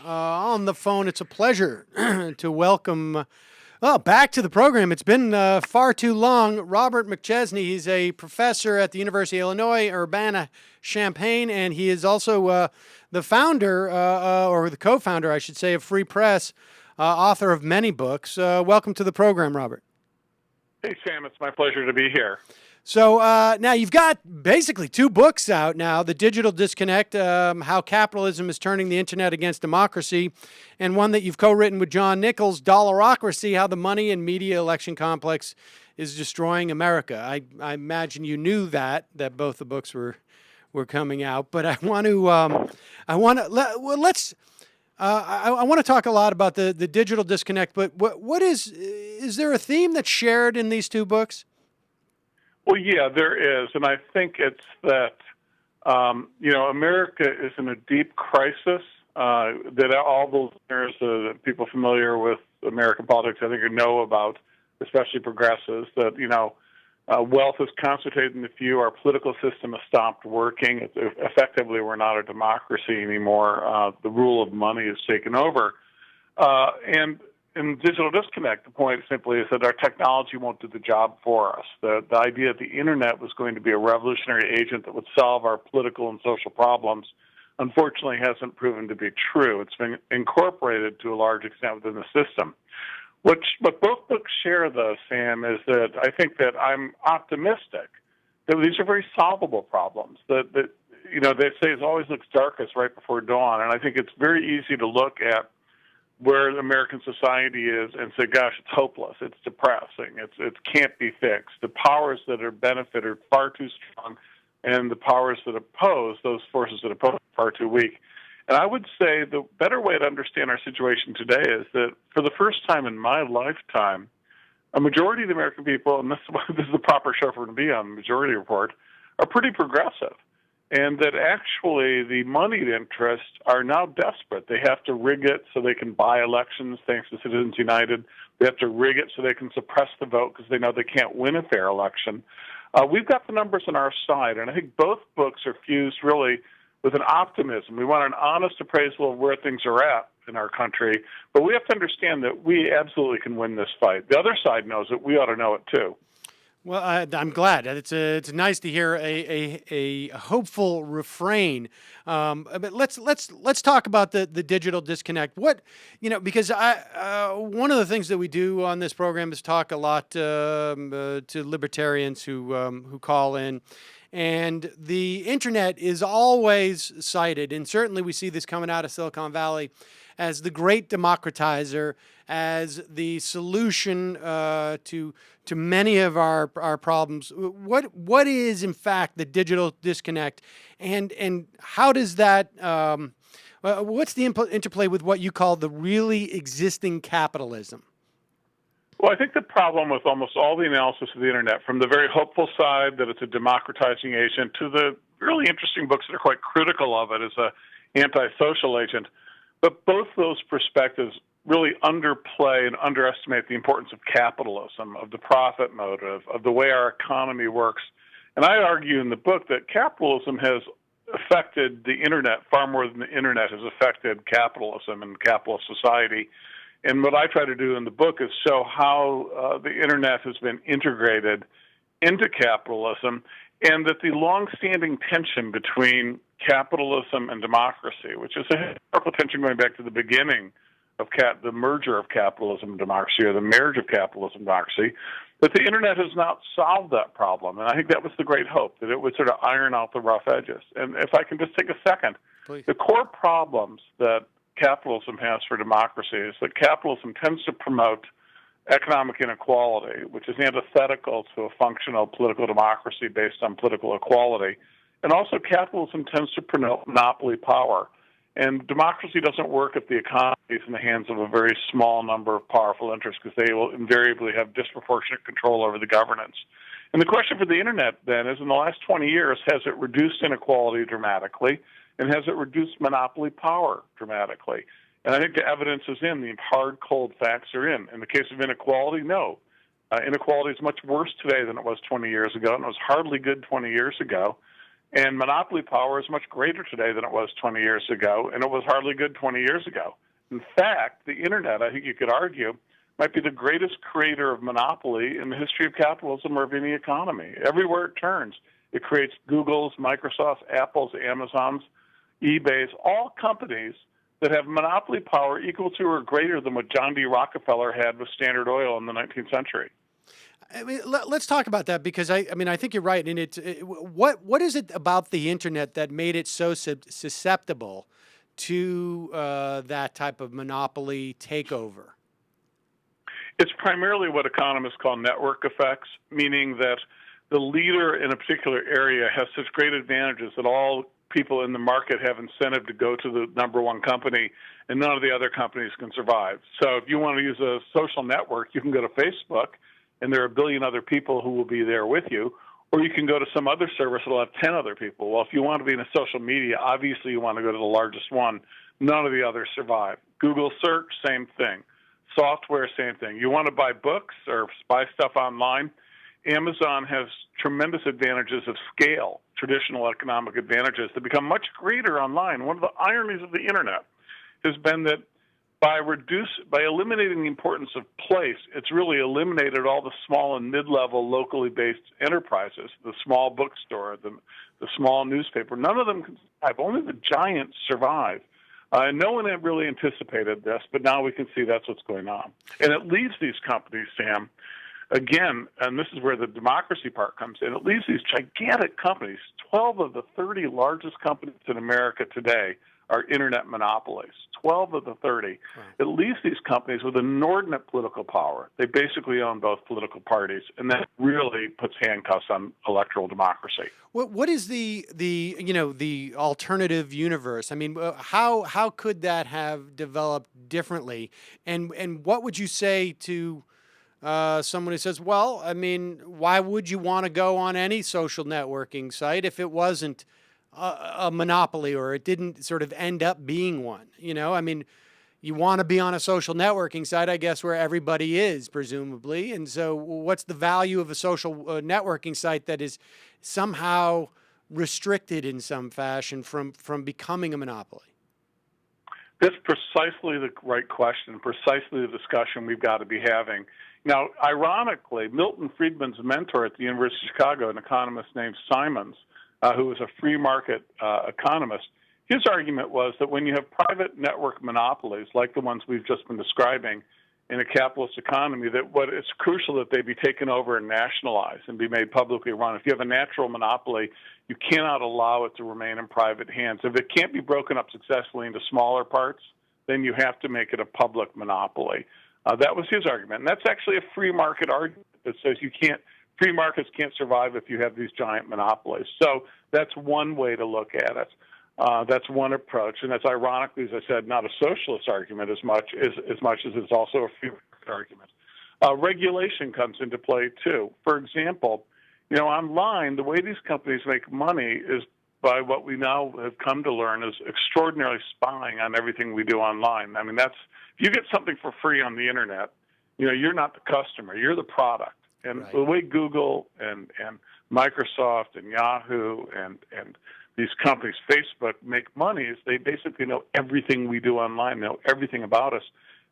On the phone. It's a pleasure to welcome back to the program. It's been far too long. Robert McChesney, he's a professor at the University of Illinois, Urbana-Champaign, and he is also the founder, or the co-founder, I should say, of Free Press, author of many books. Welcome to the program, Robert. Hey, Sam. It's my pleasure to be here. So now you've got basically two books out now, The Digital Disconnect, How Capitalism is Turning the Internet Against Democracy, and one that you've co-written with John Nichols, Dollarocracy, How the Money and Media Election Complex is Destroying America. I imagine you knew that both the books were coming out, but I want to talk a lot about the digital disconnect, but what is there a theme that's shared in these two books? Well, yeah, there is, and I think it's that, America is in a deep crisis, that all those listeners, people familiar with American politics, I think know about, especially progressives, that, wealth is concentrated in the few, our political system has stopped working, effectively we're not a democracy anymore, the rule of money has taken over, and in digital disconnect, the point simply is that our technology won't do the job for us. The idea that the internet was going to be a revolutionary agent that would solve our political and social problems, unfortunately, hasn't proven to be true. It's been incorporated to a large extent within the system. What both books share, though, Sam, is that I think that I'm optimistic that these are very solvable problems. That they say it always looks darkest right before dawn, and I think it's very easy to look at where American society is and say, gosh, it's hopeless, it's depressing, it can't be fixed. The powers that are benefit are far too strong, and the powers that oppose, those forces that oppose, are far too weak. And I would say the better way to understand our situation today is that for the first time in my lifetime, a majority of the American people, and this is the proper show for to be on, the Majority Report, are pretty progressive. And that actually the moneyed interests are now desperate. They have to rig it so they can buy elections, thanks to Citizens United. They have to rig it so they can suppress the vote because they know they can't win a fair election. We've got the numbers on our side, and I think both books are fused really with an optimism. We want an honest appraisal of where things are at in our country, but we have to understand that we absolutely can win this fight. The other side knows it. We ought to know it too. Well, I'm glad. It's nice to hear a hopeful refrain. But let's talk about the digital disconnect. Because one of the things that we do on this program is talk a lot to libertarians who call in. And the internet is always cited, and certainly we see this coming out of Silicon Valley, as the great democratizer, as the solution to many of our problems. What is, in fact, the digital disconnect, and how does that? What's the interplay with what you call the really existing capitalism? Well, I think the problem with almost all the analysis of the internet, from the very hopeful side that it's a democratizing agent to the really interesting books that are quite critical of it as an antisocial agent, but both those perspectives really underplay and underestimate the importance of capitalism, of the profit motive, of the way our economy works. And I argue in the book that capitalism has affected the internet far more than the internet has affected capitalism and capitalist society. And what I try to do in the book is show how the internet has been integrated into capitalism, and that the long-standing tension between capitalism and democracy, which is a historical tension going back to the beginning of the merger of capitalism and democracy, or the marriage of capitalism and democracy, that the internet has not solved that problem. And I think that was the great hope, that it would sort of iron out the rough edges. And if I can just take a second, please. The core problems that capitalism has for democracy is that capitalism tends to promote economic inequality, which is antithetical to a functional political democracy based on political equality. And also capitalism tends to promote monopoly power. And democracy doesn't work if the economy is in the hands of a very small number of powerful interests, because they will invariably have disproportionate control over the governance. And the question for the internet, then, is in the last 20 years, has it reduced inequality dramatically, and has it reduced monopoly power dramatically? And I think the evidence is in, the hard, cold facts are in. In the case of inequality, no. Inequality is much worse today than it was 20 years ago, and it was hardly good 20 years ago. And monopoly power is much greater today than it was 20 years ago, and it was hardly good 20 years ago. In fact, the internet, I think you could argue, might be the greatest creator of monopoly in the history of capitalism or of any economy. Everywhere it turns, it creates Google's, Microsoft's, Apple's, Amazon's, eBay's, all companies that have monopoly power equal to or greater than what John D. Rockefeller had with Standard Oil in the 19th century. I mean, let's talk about that because I mean, I think you're right. And what is it about the internet that made it so susceptible to that type of monopoly takeover? It's primarily what economists call network effects, meaning that the leader in a particular area has such great advantages that all people in the market have incentive to go to the number one company, and none of the other companies can survive. So if you want to use a social network, you can go to Facebook, and there are a billion other people who will be there with you, or you can go to some other service that will have 10 other people. Well, if you want to be in a social media, obviously you want to go to the largest one. None of the others survive. Google search, same thing. Software, same thing. You want to buy books or buy stuff online, Amazon has tremendous advantages of scale, traditional economic advantages that become much greater online. One of the ironies of the internet has been that by eliminating the importance of place, it's really eliminated all the small and mid-level locally based enterprises, the small bookstore, the small newspaper. None of them can survive. Only the giants survive. And no one had really anticipated this, but now we can see that's what's going on. And it leaves these companies, Sam, again, and this is where the democracy part comes in, it leaves these gigantic companies. 12 of the 30 largest companies in America today are internet monopolies. 12 of the 30. Right. It leaves these companies with inordinate political power. They basically own both political parties, and that really puts handcuffs on electoral democracy. What is the alternative universe? I mean, how could that have developed differently? And what would you say to someone who says, well, I mean, why would you want to go on any social networking site if it wasn't a monopoly or it didn't sort of end up being one? You know, I mean, you want to be on a social networking site, I guess, where everybody is, presumably. And so what's the value of a social networking site that is somehow restricted in some fashion from becoming a monopoly? That's precisely the right question, precisely the discussion we've got to be having. Now, ironically, Milton Friedman's mentor at the University of Chicago, an economist named Simons, who was a free market economist, his argument was that when you have private network monopolies, like the ones we've just been describing in a capitalist economy, that what it's crucial that they be taken over and nationalized and be made publicly run. If you have a natural monopoly, you cannot allow it to remain in private hands. If it can't be broken up successfully into smaller parts, then you have to make it a public monopoly. That was his argument. And that's actually a free market argument that says free markets can't survive if you have these giant monopolies. So that's one way to look at it. That's one approach, and that's ironically, as I said, not a socialist argument as much as it's also a free market argument. Regulation comes into play too. For example, online, the way these companies make money is by what we now have come to learn is extraordinarily spying on everything we do online. I mean, if you get something for free on the internet, you're not the customer, you're the product. And right. The way Google and Microsoft and Yahoo and these companies, Facebook, make money is they basically know everything we do online, know everything about us.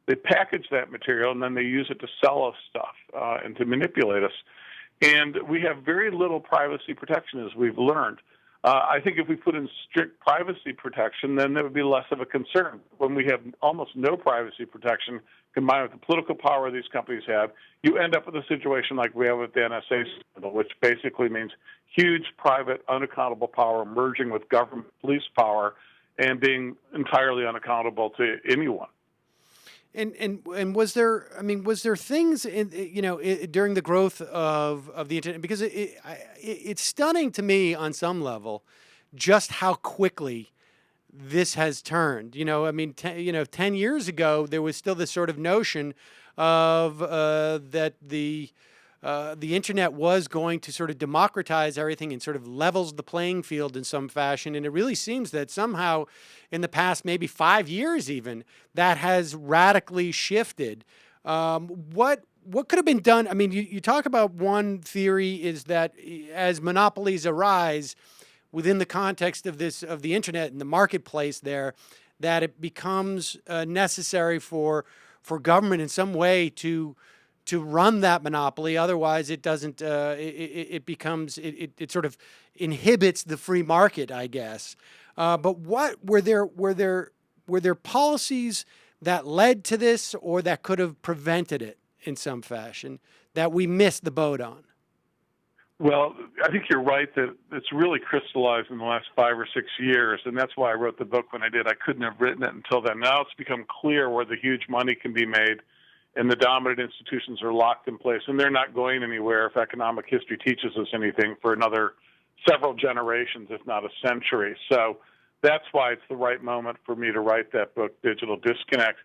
They package that material, and then they use it to sell us stuff and to manipulate us. And we have very little privacy protection, as we've learned. I think if we put in strict privacy protection, then there would be less of a concern. When we have almost no privacy protection, combined with the political power these companies have, you end up with a situation like we have with the NSA scandal, which basically means huge private unaccountable power merging with government police power and being entirely unaccountable to anyone. And was there things during the growth of the internet, because it's stunning to me on some level just how quickly this has turned. 10 years ago there was still this sort of notion of that the internet was going to sort of democratize everything and sort of levels the playing field in some fashion. And it really seems that somehow in the past maybe 5 years even, that has radically shifted. What could have been done? I mean, you talk about one theory is that as monopolies arise, within the context of the internet and the marketplace there, that it becomes necessary for government in some way to run that monopoly. Otherwise, it doesn't. It becomes it sort of inhibits the free market, I guess. But what were there policies that led to this, or that could have prevented it in some fashion, that we missed the boat on? Well, I think you're right that it's really crystallized in the last 5 or 6 years, and that's why I wrote the book when I did. I couldn't have written it until then. Now it's become clear where the huge money can be made, and the dominant institutions are locked in place, and they're not going anywhere, if economic history teaches us anything, for another several generations, if not a century. So that's why it's the right moment for me to write that book, Digital Disconnect.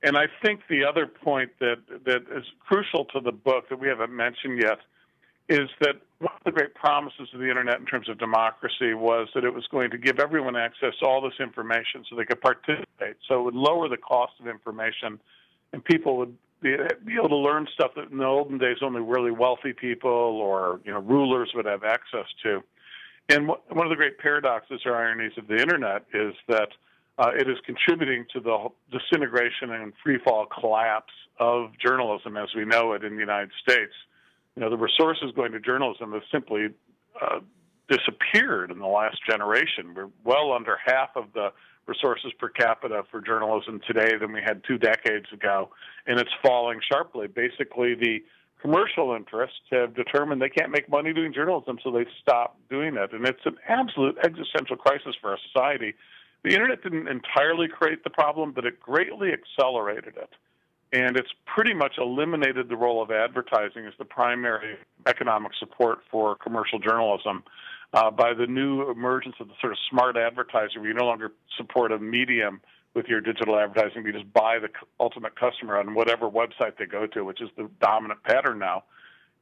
And I think the other point that is crucial to the book that we haven't mentioned yet is that one of the great promises of the internet in terms of democracy was that it was going to give everyone access to all this information so they could participate. So it would lower the cost of information, and people would be able to learn stuff that in the olden days only really wealthy people or rulers would have access to. And one of the great paradoxes or ironies of the internet is that it is contributing to the disintegration and freefall collapse of journalism as we know it in the United States. The resources going to journalism have simply disappeared in the last generation. We're well under half of the resources per capita for journalism today than we had 2 decades ago, and it's falling sharply. Basically, the commercial interests have determined they can't make money doing journalism, so they stop doing it, and it's an absolute existential crisis for our society. The internet didn't entirely create the problem, but it greatly accelerated it. And it's pretty much eliminated the role of advertising as the primary economic support for commercial journalism by the new emergence of the sort of smart advertiser, where you no longer support a medium with your digital advertising. You just buy the ultimate customer on whatever website they go to, which is the dominant pattern now.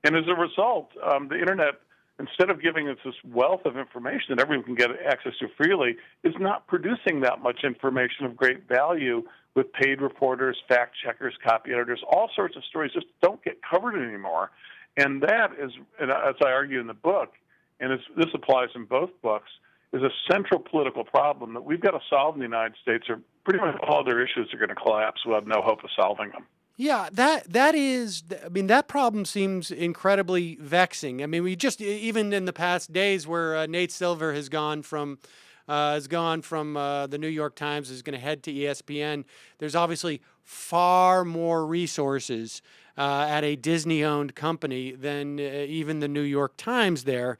And as a result, the internet, instead of giving us this wealth of information that everyone can get access to freely, is not producing that much information of great value, with paid reporters, fact checkers, copy editors. All sorts of stories just don't get covered anymore. And that is, as I argue in the book, and this applies in both books, is a central political problem that we've got to solve in the United States, or pretty much all their issues are going to collapse. We'll have no hope of solving them. Yeah, that problem seems incredibly vexing. I mean, we just, even in the past days where Nate Silver has gone from the New York Times, is going to head to ESPN. There's obviously far more resources at a Disney-owned company than even the New York Times there.